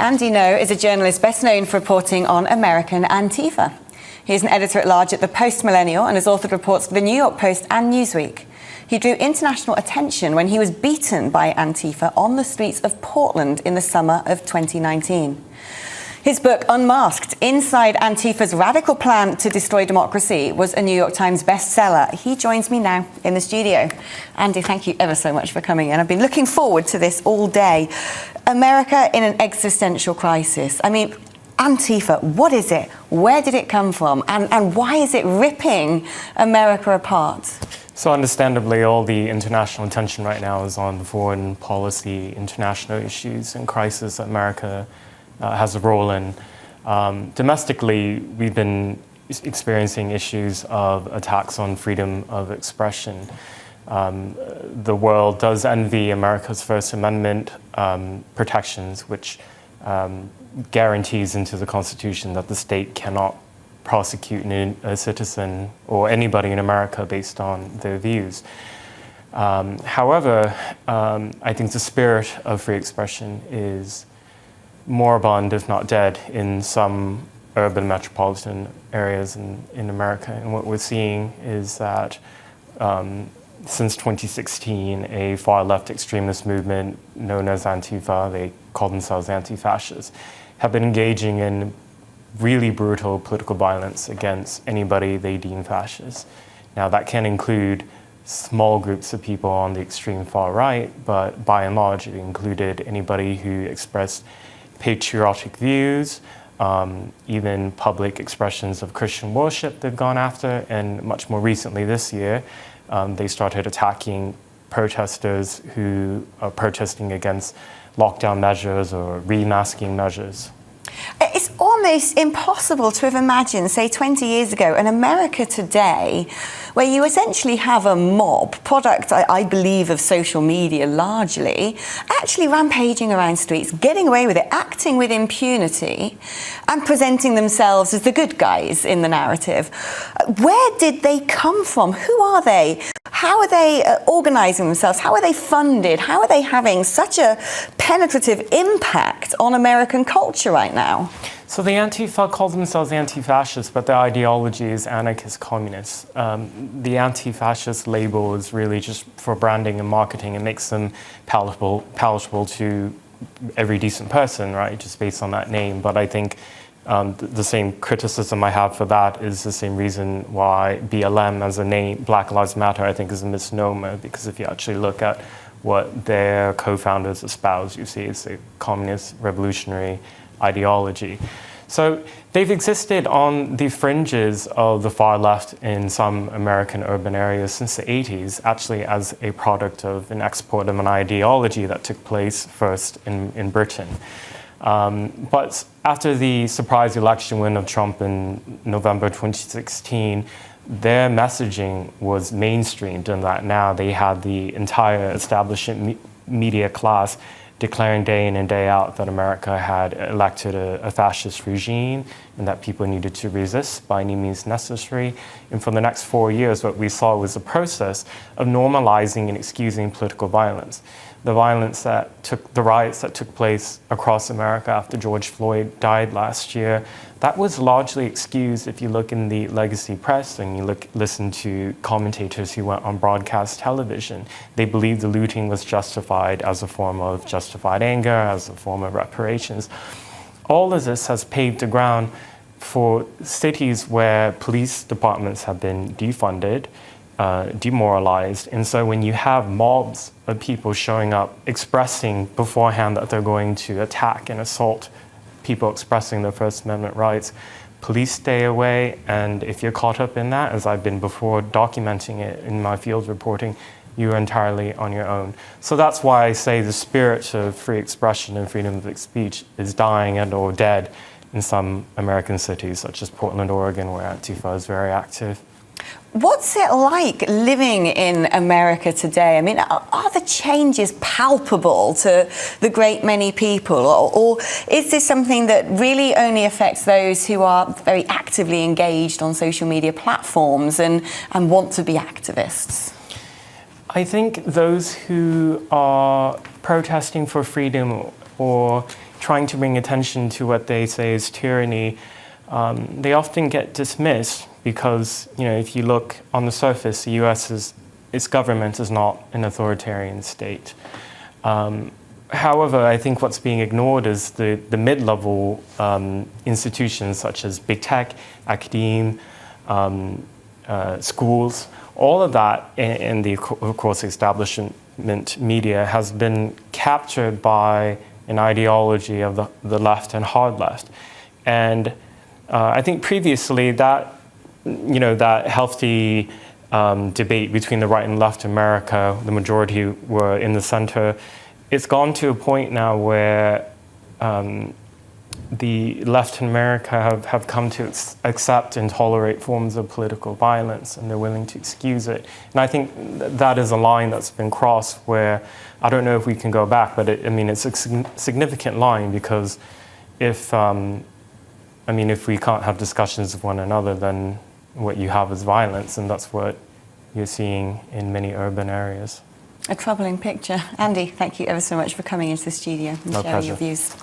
Andy Ngo is a journalist best known for reporting on American Antifa. He is an editor-at-large at the Post-Millennial and has authored reports for the New York Post and Newsweek. He drew international attention when he was beaten by Antifa on the streets of Portland in the summer of 2019. His book, Unmasked, Inside Antifa's Radical Plan to Destroy Democracy, was a New York Times bestseller. He joins me now in the studio. Andy, thank you ever so much for coming in. I've been looking forward to this all day. America in an existential crisis. I mean, Antifa, what is it? Where did it come from? And why is it ripping America apart? So understandably, all the international attention right now is on foreign policy, international issues and crisis that America has a role in. Domestically, we've been experiencing issues of attacks on freedom of expression. The world does envy America's First Amendment protections, which guarantees into the Constitution that the state cannot prosecute a citizen or anybody in America based on their views. However, I think the spirit of free expression is moribund, if not dead, in some urban metropolitan areas in America. And what we're seeing is that since 2016, a far-left extremist movement known as Antifa, they call themselves anti-fascists, have been engaging in really brutal political violence against anybody they deem fascist. Now, that can include small groups of people on the extreme far right, but by and large, it included anybody who expressed patriotic views, even public expressions of Christian worship they've gone after, and much more recently this year, they started attacking protesters who are protesting against lockdown measures or remasking measures. It's almost impossible to have imagined, say 20 years ago, an America today where you essentially have a mob, product, I believe, of social media largely, actually rampaging around streets, getting away with it, acting with impunity, and presenting themselves as the good guys in the narrative. Where did they come from? Who are they? How are they organising themselves? How are they funded? How are they having such a penetrative impact on American culture right now? So the Antifa call themselves anti-fascists, but their ideology is anarchist communists. The anti-fascist label is really just for branding and marketing. It makes them palatable to every decent person, right, just based on that name. But I think the same criticism I have for that is the same reason why BLM as a name, Black Lives Matter, I think is a misnomer, because if you actually look at what their co-founders espouse, you see it's a communist revolutionary ideology. So they've existed on the fringes of the far left in some American urban areas since the 80s, actually as a product of an export of an ideology that took place first in Britain. But after the surprise election win of Trump in November 2016, their messaging was mainstreamed in that now they had the entire establishment media class declaring day in and day out that America had elected a fascist regime and that people needed to resist by any means necessary. And for the next 4 years, what we saw was a process of normalizing and excusing political violence. The riots that took place across America after George Floyd died last year, that was largely excused if you look in the legacy press and you listen to commentators who went on broadcast television. They believed the looting was justified as a form of justified anger, as a form of reparations. All of this has paved the ground for cities where police departments have been defunded, demoralized. And so when you have mobs of people showing up expressing beforehand that they're going to attack and assault people expressing their First Amendment rights, police stay away. And if you're caught up in that, as I've been before documenting it in my field reporting, you're entirely on your own. So that's why I say the spirit of free expression and freedom of speech is dying and or dead in some American cities, such as Portland, Oregon, where Antifa is very active. What's it like living in America today? I mean, are the changes palpable to the great many people? Or is this something that really only affects those who are very actively engaged on social media platforms and want to be activists? I think those who are protesting for freedom or trying to bring attention to what they say is tyranny, they often get dismissed because, if you look on the surface, the its government is not an authoritarian state. However, I think what's being ignored is the mid-level institutions such as big tech, academia, schools. All of that in the, of course, establishment media has been captured by an ideology of the left and hard left. And I think previously that, that healthy debate between the right and left America, the majority were in the center. It's gone to a point now where the left in America have come to accept and tolerate forms of political violence, and they're willing to excuse it. And I think that is a line that's been crossed where I don't know if we can go back, but it's a significant line, because if we can't have discussions with one another, then what you have is violence, and that's what you're seeing in many urban areas. A troubling picture. Andy, thank you ever so much for coming into the studio and sharing your views.